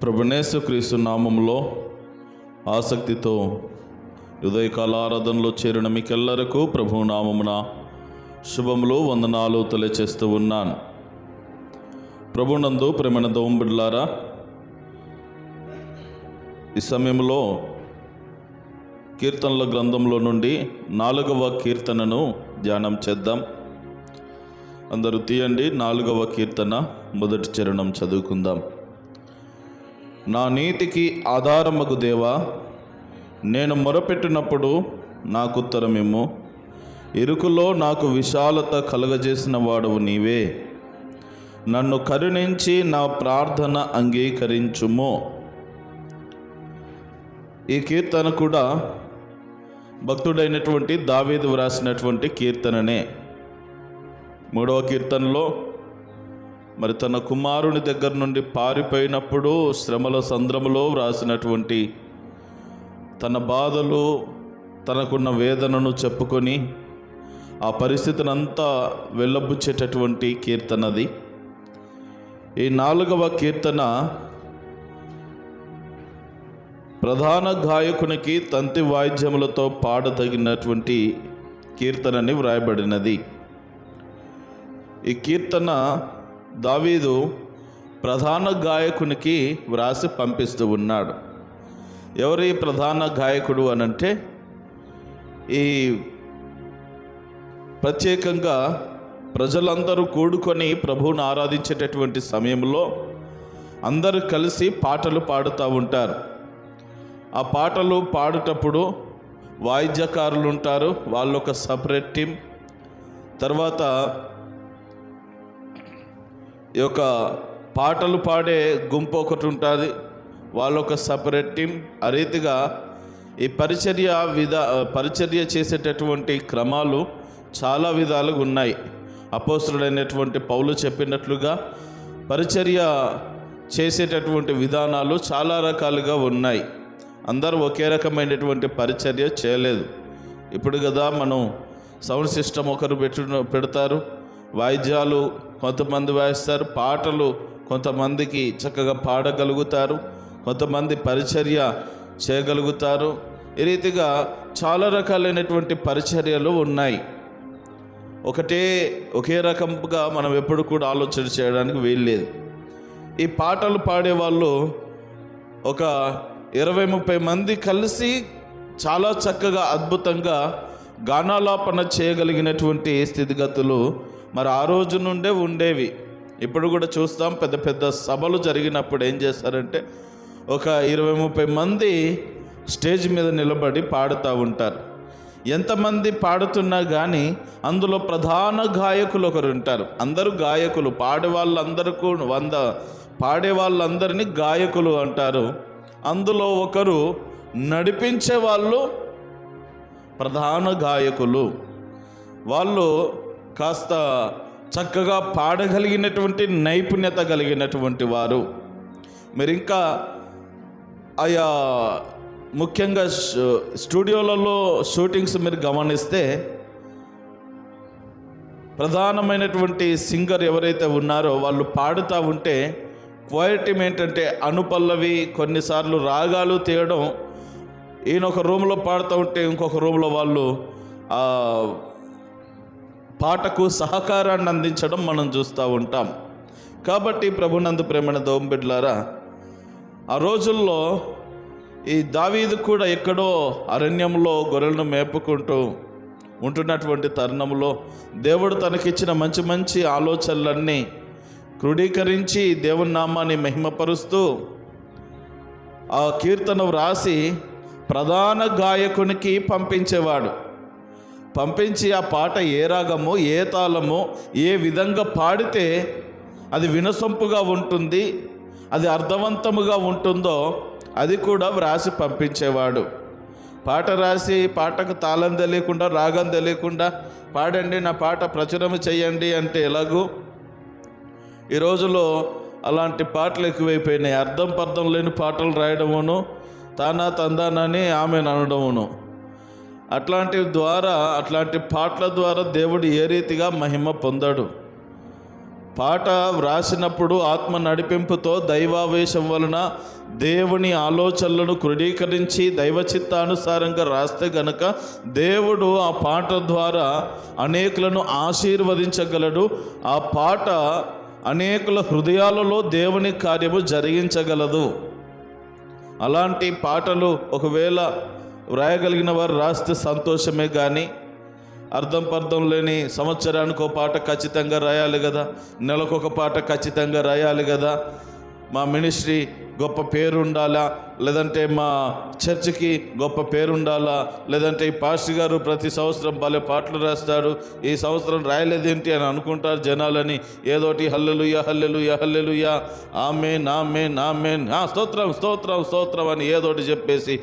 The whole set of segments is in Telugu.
ప్రభునేసుక్రీస్తు నామములో ఆసక్తితో ఉదయకాల ఆరాధనలో చేరిన మీకెల్లరకు ప్రభు నామమున శుభములు వందనాలు తెలియచేస్తూ ఉన్నాను. ప్రభునందు ప్రేమైన దోంబిడ్లారా, ఈ సమయంలో కీర్తనల గ్రంథంలో నుండి 4వ కీర్తనను ధ్యానం చేద్దాం. అందరూ తీయండి. 4వ కీర్తన మొదటి చరణం చదువుకుందాం. నా నీతికి ఆధారమగు దేవా, నేను మొరపెట్టినప్పుడు నాకు ఉత్తరమిమ్ము. ఇరుకులో నాకు విశాలత కలుగజేసిన వాడవు నీవే. నన్ను కరుణించి నా ప్రార్థన అంగీకరించుము. ఈ కీర్తన కూడా భక్తుడైనటువంటి దావీదు వ్రాసినటువంటి కీర్తననే. 3వ కీర్తనలో మరి తన కుమారుని దగ్గర నుండి పారిపోయినప్పుడు శ్రమల సంద్రములో వ్రాసినటువంటి తన బాధలు, తనకున్న వేదనను చెప్పుకొని ఆ పరిస్థితిని అంతా వెళ్ళబుచ్చేటటువంటి కీర్తనది. ఈ 4వ కీర్తన ప్రధాన గాయకునికి తంతి వాయిద్యములతో పాడదగినటువంటి కీర్తనని వ్రాయబడినది. ఈ కీర్తన దావీదు ప్రధాన గాయకునికి వ్రాసి పంపిస్తూ ఉన్నాడు. ఎవరు ఈ ప్రధాన గాయకుడు అనంటే, ఈ ప్రత్యేకంగా ప్రజలందరూ కూడుకొని ప్రభువును ఆరాధించేటటువంటి సమయంలో అందరూ కలిసి పాటలు పాడుతూ ఉంటారు. ఆ పాటలు పాడేటప్పుడు వాయిద్యకారులు ఉంటారు, వాళ్ళు ఒక సపరేట్ టీం. తర్వాత ఈ యొక్క పాటలు పాడే గుంపు ఉంటుంది, వాళ్ళు ఒక సపరేట్ టీం. ఆ రీతిగా ఈ పరిచర్య చేసేటటువంటి క్రమాలు చాలా విధాలుగా ఉన్నాయి. అపోస్తలుడైనటువంటి పౌలు చెప్పినట్లుగా పరిచర్య చేసేటటువంటి విధానాలు చాలా రకాలుగా ఉన్నాయి. అందరూ ఒకే రకమైనటువంటి పరిచర్య చేయలేదు. ఇప్పుడు కదా మనం సౌండ్ సిస్టమ్ ఒకరు పెడతారు, వాయిద్యాలు కొంతమంది వాయిస్తారు, పాటలు కొంతమందికి చక్కగా పాడగలుగుతారు, కొంతమంది పరిచర్య చేయగలుగుతారు. ఈ రీతిగా చాలా రకాలైనటువంటి పరిచర్యలు ఉన్నాయి. ఒకే రకంగా మనం ఎప్పుడు కూడా ఆలోచన చేయడానికి వీల్లేదు. ఈ పాటలు పాడేవాళ్ళు ఒక 20-30 మంది కలిసి చాలా చక్కగా అద్భుతంగా గానాలాపన చేయగలిగినటువంటి స్థితిగతులు మరి ఆ రోజు నుండే ఉండేవి. ఇప్పుడు కూడా చూస్తాం, పెద్ద పెద్ద సభలు జరిగినప్పుడు ఏం చేస్తారంటే ఒక 20-30 మంది స్టేజ్ మీద నిలబడి పాడుతూ ఉంటారు. ఎంతమంది పాడుతున్నా కానీ అందులో ప్రధాన గాయకులు ఒకరు ఉంటారు. అందరూ గాయకులు, పాడే వాళ్ళందరినీ గాయకులు అంటారు. అందులో ఒకరు నడిపించే వాళ్ళు ప్రధాన గాయకులు. వాళ్ళు కాస్త చక్కగా పాడగలిగినటువంటి నైపుణ్యత కలిగినటువంటి వారు. మీరు ఇంకా ఆయా ముఖ్యంగా స్టూడియోలలో షూటింగ్స్ మీరు గమనిస్తే ప్రధానమైనటువంటి సింగర్ ఎవరైతే ఉన్నారో వాళ్ళు పాడుతూ ఉంటే క్వాలిటీ ఏంటంటే అనుపల్లవి, కొన్నిసార్లు రాగాలు తీయడం. ఈయన ఒక రూమ్లో పాడుతూ ఉంటే ఇంకొక రూమ్లో వాళ్ళు పాటకు సహకారాన్ని అందించడం మనం చూస్తూ ఉంటాం. కాబట్టి ప్రభునందు ప్రేమైన దోంబిడ్లారా, ఆ రోజుల్లో ఈ దావీదు కూడా ఎక్కడో అరణ్యంలో గొర్రెలను మేపుకుంటూ ఉంటున్నటువంటి తరుణంలో దేవుడు తనకిచ్చిన మంచి మంచి ఆలోచనలన్నీ క్రోడీకరించి దేవుని నామాన్ని మహిమపరుస్తూ ఆ కీర్తన వ్రాసి ప్రధాన గాయకునికి పంపించేవాడు. పంపించి ఆ పాట ఏ రాగము, ఏ తాళము, ఏ విధంగా పాడితే అది వినసొంపుగా ఉంటుంది, అది అర్థవంతముగా ఉంటుందో అది కూడా వ్రాసి పంపించేవాడు. పాట రాసి పాటకు తాళం తెలియకుండా, రాగం తెలియకుండా పాడండి, నా పాట ప్రచురం చేయండి అంటే ఎలాగూ? ఈ రోజులో అలాంటి పాటలు ఎక్కువైపోయినాయి. అర్థం లేని పాటలు రాయడమును, తానా తందానని ఆమెను అనడమును. అట్లాంటి పాటల ద్వారా దేవుడు ఏ రీతిగా మహిమ పొందాడు. పాట వ్రాసినప్పుడు ఆత్మ నడిపింపుతో దైవావేశం వలన దేవుని ఆలోచనలను క్రోడీకరించి దైవ చిత్తానుసారంగా రాస్తే గనక దేవుడు ఆ పాట ద్వారా అనేకులను ఆశీర్వదించగలడు. ఆ పాట అనేకుల హృదయాలలో దేవుని కార్యము జరిగించగలదు. అలాంటి పాటలు ఒకవేళ వ్రాయగలిగిన వారు రాస్తే సంతోషమే, కానీ అర్థం పర్థం లేని సంవత్సరానికి ఒక పాట ఖచ్చితంగా రాయాలి కదా, నెలకొక పాట ఖచ్చితంగా రాయాలి కదా, మా మినిస్ట్రీ గొప్ప పేరు ఉండాలా, లేదంటే మా చర్చికి గొప్ప పేరు ఉండాలా, లేదంటే ఈ పాస్టర్ గారు ప్రతి సంవత్సరం భలే పాటలు రాస్తాడు, ఈ సంవత్సరం రాయలేదేంటి అని అనుకుంటారు జనాలని. ఏదోటి హల్లెలూయా హల్లెలూయా హల్లెలూయా ఆమేన్ ఆమేన్ ఆమేన్ స్తోత్రం స్తోత్రం స్తోత్రం అని ఏదోటి చెప్పేసి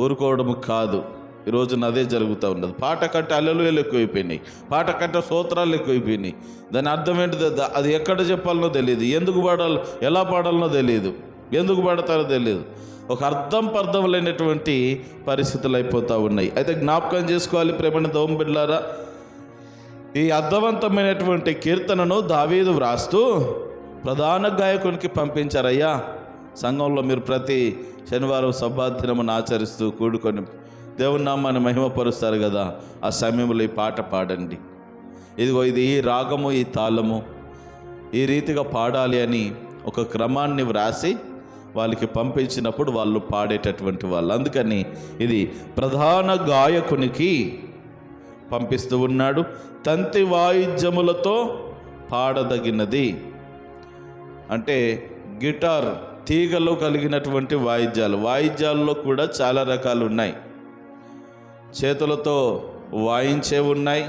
ఊరుకోవడం కాదు. ఈరోజున అదే జరుగుతూ ఉన్నది. పాట కంటే హల్లెలూయాలు ఎక్కువైపోయినాయి, పాట కంటే స్తోత్రాలు ఎక్కువైపోయినాయి. దాని అర్థం ఏంటిది? అది ఎక్కడ చెప్పాలనో తెలియదు, ఎందుకు పాడాలో ఎలా పాడాలనో తెలియదు, ఎందుకు పాడతారో తెలియదు. ఒక అర్థం పర్థం లేనటువంటి పరిస్థితులు అయిపోతూ ఉన్నాయి. అయితే జ్ఞాపకం చేసుకోవాలి ప్రేమని దోమ బిడ్డలారా, ఈ అర్థవంతమైనటువంటి కీర్తనను దావీదు వ్రాస్తూ ప్రధాన గాయకునికి పంపించారయ్యా, సంఘంలో మీరు ప్రతి శనివారం సబ్బాదినమును ఆచరిస్తూ కూడుకొని దేవుని నామాన్ని మహిమపరుస్తారు కదా, ఆ సమయంలో ఈ పాట పాడండి. ఇదిగో ఇది ఈ రాగము ఈ తాళము ఈ రీతిగా పాడాలి అని ఒక క్రమాన్ని వ్రాసి వాళ్ళకి పంపించినప్పుడు వాళ్ళు పాడేటటువంటి వాళ్ళు. అందుకని ఇది ప్రధాన గాయకునికి పంపిస్తూ ఉన్నాడు. తంతి వాయిద్యములతో పాడదగినది అంటే గిటార్ తీగలో కలిగినటువంటి వాయిద్యాల్లో కూడా చాలా రకాలు ఉన్నాయి. చేతులతో వాయించే ఉన్నాయి,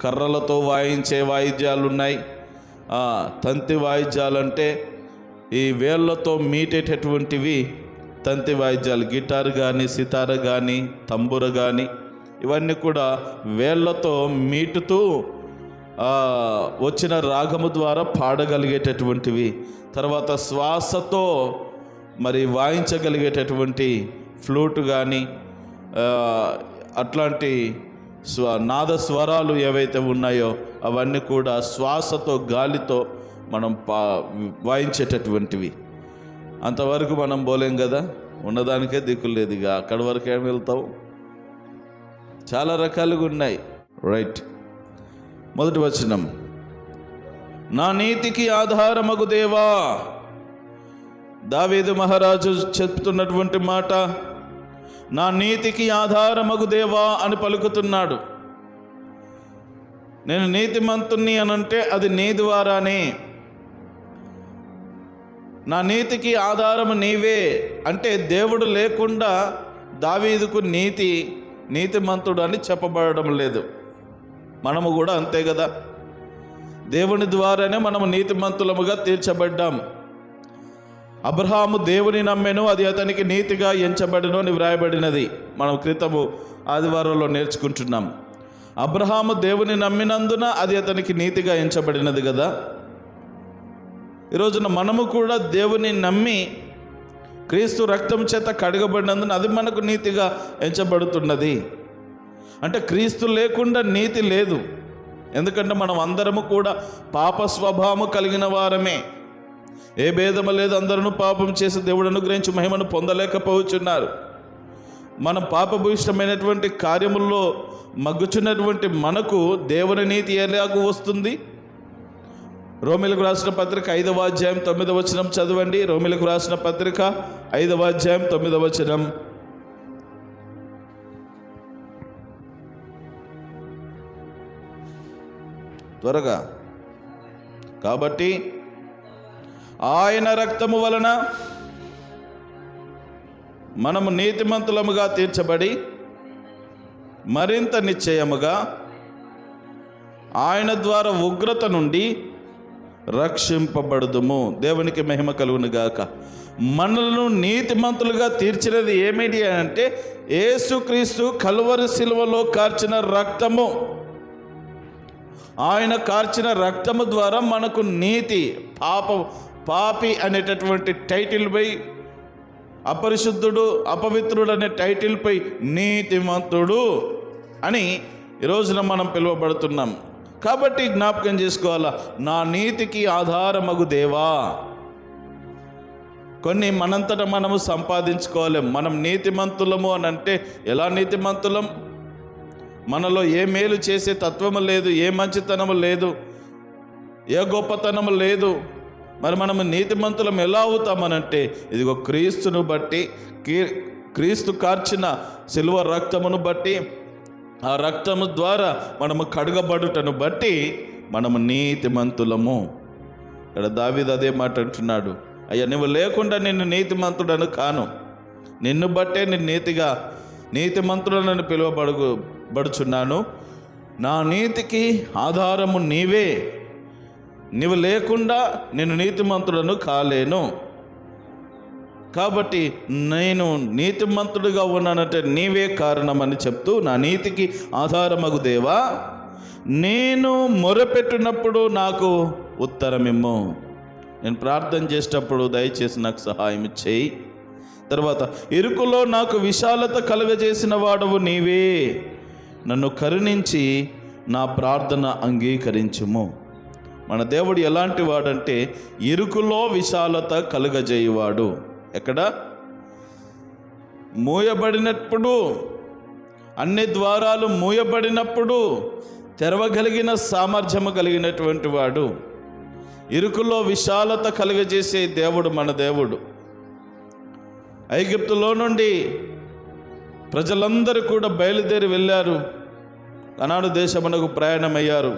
కర్రలతో వాయించే వాయిద్యాలు ఉన్నాయి. తంతి వాయిద్యాలు అంటే ఈ వేళ్ళతో మీటేటటువంటివి తంతి వాయిద్యాలు. గిటార్ కానీ, సితార కానీ, తంబుర కానీ ఇవన్నీ కూడా వేళ్ళతో మీటుతూ వచ్చిన రాగము ద్వారా పాడగలిగేటటువంటివి. తర్వాత శ్వాసతో మరి వాయించగలిగేటటువంటి ఫ్లూట్ కానీ అట్లాంటి నాద స్వరాలు ఏవైతే ఉన్నాయో అవన్నీ కూడా శ్వాసతో గాలితో మనం వాయించేటటువంటివి. అంతవరకు మనం పోలేం కదా, ఉన్నదానికే దిక్కులు లేదు, ఇక అక్కడి వరకు ఏమి వెళ్తావు. చాలా రకాలుగా ఉన్నాయి. రైట్, మొదటి వచనం, నా నీతికి ఆధారమగు దేవా. దావీదు మహారాజు చెప్తున్నటువంటి మాట, నా నీతికి ఆధారమగు దేవా అని పలుకుతున్నాడు. నేను నీతిమంతుణ్ణి అనంటే అది నీ ద్వారానే. నా నీతికి ఆధారము నీవే అంటే దేవుడు లేకుండా దావీదుకు నీతిమంతుడు అని చెప్పబడడం లేదు. మనము కూడా అంతే కదా, దేవుని ద్వారానే మనము నీతిమంతులముగా తీర్చబడ్డాం. అబ్రహాము దేవుని నమ్మెను, అది అతనికి నీతిగా ఎంచబడిను అని వ్రాయబడినది. మనం క్రితము ఆదివారంలో నేర్చుకుంటున్నాం. అబ్రహాము దేవుని నమ్మినందున అది అతనికి నీతిగా ఎంచబడినది కదా. ఈరోజున మనము కూడా దేవుని నమ్మి క్రీస్తు రక్తం చేత కడగబడినందున అది మనకు నీతిగా ఎంచబడుతున్నది. అంటే క్రీస్తు లేకుండా నీతి లేదు. ఎందుకంటే మనం అందరము కూడా పాప స్వభావము కలిగిన వారమే. ఏ భేదము లేదు, అందరూ పాపం చేసి దేవుడు అనుగ్రహించి మహిమను పొందలేకపోతున్నారు. మనం పాపభూయిష్టమైనటువంటి కార్యముల్లో మగ్గుచున్నటువంటి మనకు దేవుని నీతి ఎలాగూ వస్తుంది? రోమిలకు రాసిన పత్రిక 5వ అధ్యాయం 9వ వచనం చదవండి. రోమిలకు రాసిన పత్రిక 5వ అధ్యాయం 9వ వచనం. త్వరగా. కాబట్టి ఆయన రక్తము వలన మనము నీతిమంతులముగా తీర్చబడి మరింత నిశ్చయముగా ఆయన ద్వారా ఉగ్రత నుండి రక్షింపబడుదుము. దేవునికి మహిమ కలుగును గాక. మనలను నీతిమంతులుగా తీర్చినది ఏమిటి అంటే యేసుక్రీస్తు కల్వరి శిలువలో కార్చిన రక్తము. ఆయన కార్చిన రక్తము ద్వారా మనకు నీతి, పాపి అనేటటువంటి టైటిల్ పై, అపరిశుద్ధుడు అపవిత్రుడు అనే టైటిల్ పై నీతిమంతుడు అని ఈ రోజున మనం పిలువబడుతున్నాం. కాబట్టి జ్ఞాపకం చేసుకోవాలా, నా నీతికి ఆధారమగు దేవా. కొన్ని మనంతట మనము సంపాదించుకోలేం. మనం నీతిమంతులము అని అంటే ఎలా నీతిమంతులం? మనలో ఏ మేలు చేసే తత్వము లేదు, ఏ మంచితనము లేదు, ఏ గొప్పతనము లేదు. మరి మనము నీతిమంతులం ఎలా అవుతామనంటే ఇదిగో క్రీస్తును బట్టి, క్రీస్తు కార్చిన సిలువ రక్తమును బట్టి, ఆ రక్తము ద్వారా మనము కడగబడుటను బట్టి మనము నీతిమంతులము. ఇక్కడ దావీదు అదే మాట అంటున్నాడు, అయ్యా నువ్వు లేకుండా నిన్ను నీతిమంతుడను కాను, నిన్ను బట్టే నేను నీతిమంతుడనని పిలువబడుచున్నాను. నా నీతికి ఆధారము నీవే, నీవు లేకుండా నేను నీతిమంతుడను కాలేను. కాబట్టి నేను నీతిమంతుడిగా ఉన్నానంటే నీవే కారణమని చెప్తూ, నా నీతికి ఆధారమగు దేవా, నేను మొరపెట్టినప్పుడు నాకు ఉత్తరమిమ్ము. నేను ప్రార్థన చేసేటప్పుడు దయచేసి నాకు సహాయం చేయి. తర్వాత, ఇరుకులో నాకు విశాలత కలుగజేసిన వాడవు నీవే, నన్ను కరుణించి నా ప్రార్థన అంగీకరించుము. మన దేవుడు ఎలాంటి వాడంటే ఇరుకులో విశాలత కలుగజేయువాడు. ఎక్కడ? మూయబడినప్పుడు, అన్ని ద్వారాలు మూయబడినప్పుడు తెరవగలిగిన సామర్థ్యము కలిగినటువంటి వాడు, ఇరుకులో విశాలత కలుగజేసే దేవుడు మన దేవుడు. ఐగుప్తులో నుండి ప్రజలందరూ కూడా బయలుదేరి వెళ్ళారు, కనాను దేశమునకు ప్రయాణమయ్యారు.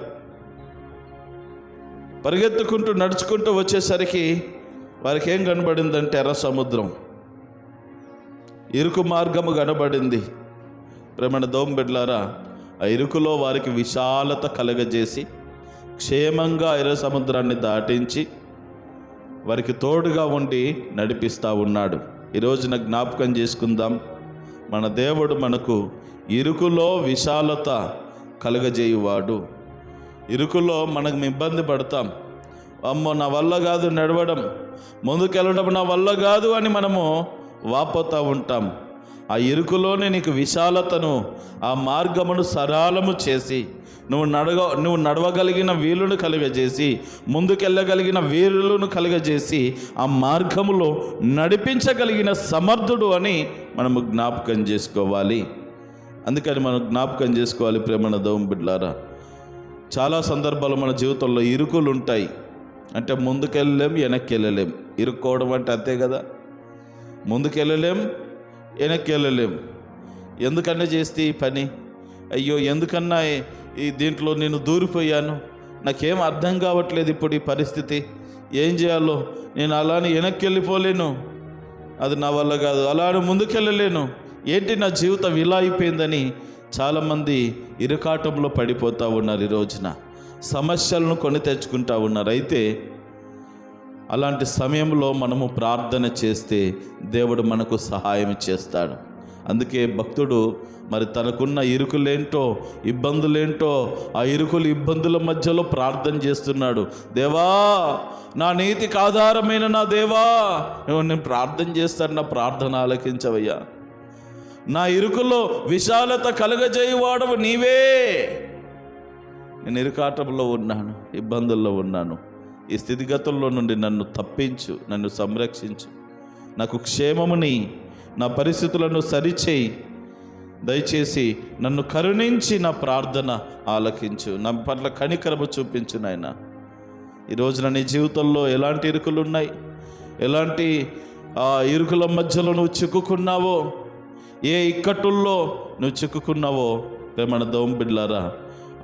పరిగెత్తుకుంటూ నడుచుకుంటూ వచ్చేసరికి వారికి ఏం కనబడిందంటే ఎర్ర సముద్రం, ఇరుకు మార్గము కనబడింది. ప్రేమణ దోంబెడ్లారా, ఆ ఇరుకులో వారికి విశాలత కలగజేసి క్షేమంగా ఎర్ర సముద్రాన్ని దాటించి వారికి తోడుగా ఉండి నడిపిస్తూ ఉన్నాడు. ఈరోజున జ్ఞాపకం చేసుకుందాం, మన దేవుడు మనకు ఇరుకులో విశాలత కలగజేయువాడు. ఇరుకులో మనకు ఇబ్బంది పడతాం, అమ్మో నా వల్ల కాదు నడవడం, ముందుకెళ్ళడం నా వల్ల కాదు అని మనము వాపోతూ ఉంటాం. ఆ ఇరుకులోనే నీకు విశాలతను, ఆ మార్గమును సరళము చేసి నువ్వు నడవగలిగిన వీలును కలుగజేసి, ముందుకెళ్ళగలిగిన వీరులను కలుగజేసి, ఆ మార్గములో నడిపించగలిగిన సమర్థుడు అని మనము జ్ఞాపకం చేసుకోవాలి. అందుకని మనం జ్ఞాపకం చేసుకోవాలి ప్రేమణ దోమ బిడ్డలారా. చాలా సందర్భాలు మన జీవితంలో ఇరుకులు ఉంటాయి. అంటే ముందుకెళ్ళలేం, వెనక్కి వెళ్ళలేం. ఇరుక్కోవడం అంటే అంతే కదా, ముందుకెళ్ళలేం, వెనక్కి వెళ్ళలేం. ఎందుకన్నా చేస్తే ఈ పని, అయ్యో ఎందుకన్నా ఈ దీంట్లో నేను దూరిపోయాను, నాకేం అర్థం కావట్లేదు ఇప్పుడు ఈ పరిస్థితి, ఏం చేయాలో, నేను అలానే వెనక్కి వెళ్ళిపోలేను, అది నా వల్ల కాదు, అలానే ముందుకెళ్ళలేను, ఏంటి నా జీవితం ఇలా అయిపోయిందని చాలామంది ఇరుకాటంలో పడిపోతూ ఉన్నారు. ఈ రోజున సమస్యలను కొని తెచ్చుకుంటూ ఉన్నారు. అయితే అలాంటి సమయంలో మనము ప్రార్థన చేస్తే దేవుడు మనకు సహాయం చేస్తాడు. అందుకే భక్తుడు మరి తనకున్న ఇరుకులేంటో, ఇబ్బందులేంటో, ఆ ఇబ్బందుల మధ్యలో ప్రార్థన చేస్తున్నాడు. దేవా, నా నీతికి ఆధారమైన నా దేవా, నేను ప్రార్థన చేస్తాను, నా ప్రార్థన ఆలకించవయ్యా. నా ఇరుకులో విశాలత కలుగజేయువాడవు నీవే. నేను ఇరుకాటంలో ఉన్నాను, ఇబ్బందుల్లో ఉన్నాను, ఈ స్థితిగతుల్లో నుండి నన్ను తప్పించు, నన్ను సంరక్షించు, నాకు క్షేమముని, నా పరిస్థితులను సరిచేయి, దయచేసి నన్ను కరుణించి నా ప్రార్థన ఆలకించు, నా పట్ల కనికరము చూపించు నాయన. ఈరోజున నీ జీవితంలో ఎలాంటి ఇరుకులు ఉన్నాయి, ఎలాంటి ఇరుకుల మధ్యలో నువ్వు చిక్కుకున్నావో, ఏ ఇక్కట్టుల్లో నువ్వు చిక్కుకున్నావో, మన దోమ బిడ్డలారా,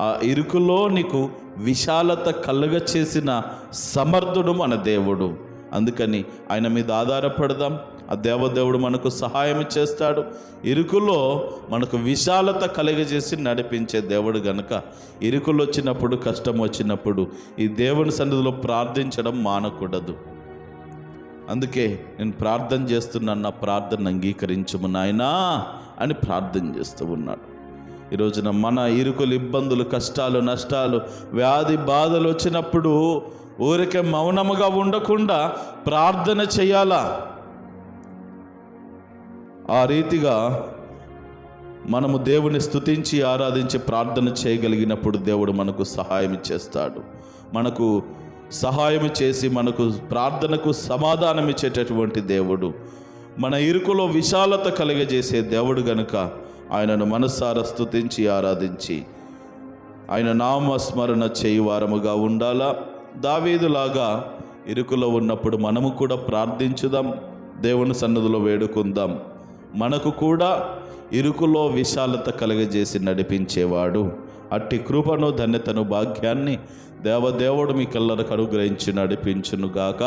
ఆ ఇరుకులో నీకు విశాలత కలుగ చేసిన సమర్థుడు మన దేవుడు. అందుకని ఆయన మీద ఆధారపడదాం. ఆ దేవదేవుడు మనకు సహాయం చేస్తాడు. ఇరుకులో మనకు విశాలత కలుగజేసి నడిపించే దేవుడు గనుక ఇరుకులు వచ్చినప్పుడు, కష్టం వచ్చినప్పుడు ఈ దేవుని సన్నిధిలో ప్రార్థించడం మానకూడదు. అందుకే నేను ప్రార్థన చేస్తున్నాను, నా ప్రార్థన అంగీకరించుము నాయనా అని ప్రార్థన చేస్తూ ఉన్నాడు. ఈరోజున మన ఇరుకులు, ఇబ్బందులు, కష్టాలు, నష్టాలు, వ్యాధి బాధలు వచ్చినప్పుడు ఊరికే మౌనముగా ఉండకుండా ప్రార్థన చేయాలా. ఆ రీతిగా మనము దేవుని స్తుతించి ఆరాధించి ప్రార్థన చేయగలిగినప్పుడు దేవుడు మనకు సహాయం చేస్తాడు. మనకు సహాయం చేసి మనకు ప్రార్థనకు సమాధానం ఇచ్చేటటువంటి దేవుడు, మన ఇరుకులో విశాలత కలిగజేసే దేవుడు గనుక ఆయనను మనసారా స్తుతించి ఆరాధించి ఆయన నామస్మరణ చేయువారముగా ఉండాలా. దావీదులాగా ఇరుకులో ఉన్నప్పుడు మనము కూడా ప్రార్థించుదాం, దేవుని సన్నిధిలో వేడుకుందాం. మనకు కూడా ఇరుకులో విశాలత కలుగజేసి నడిపించేవాడు. అట్టి కృపను, ధన్యతను, భాగ్యాన్ని దేవదేవుడు మీకెల్లరికి అనుగ్రహించి నడిపించునుగాక.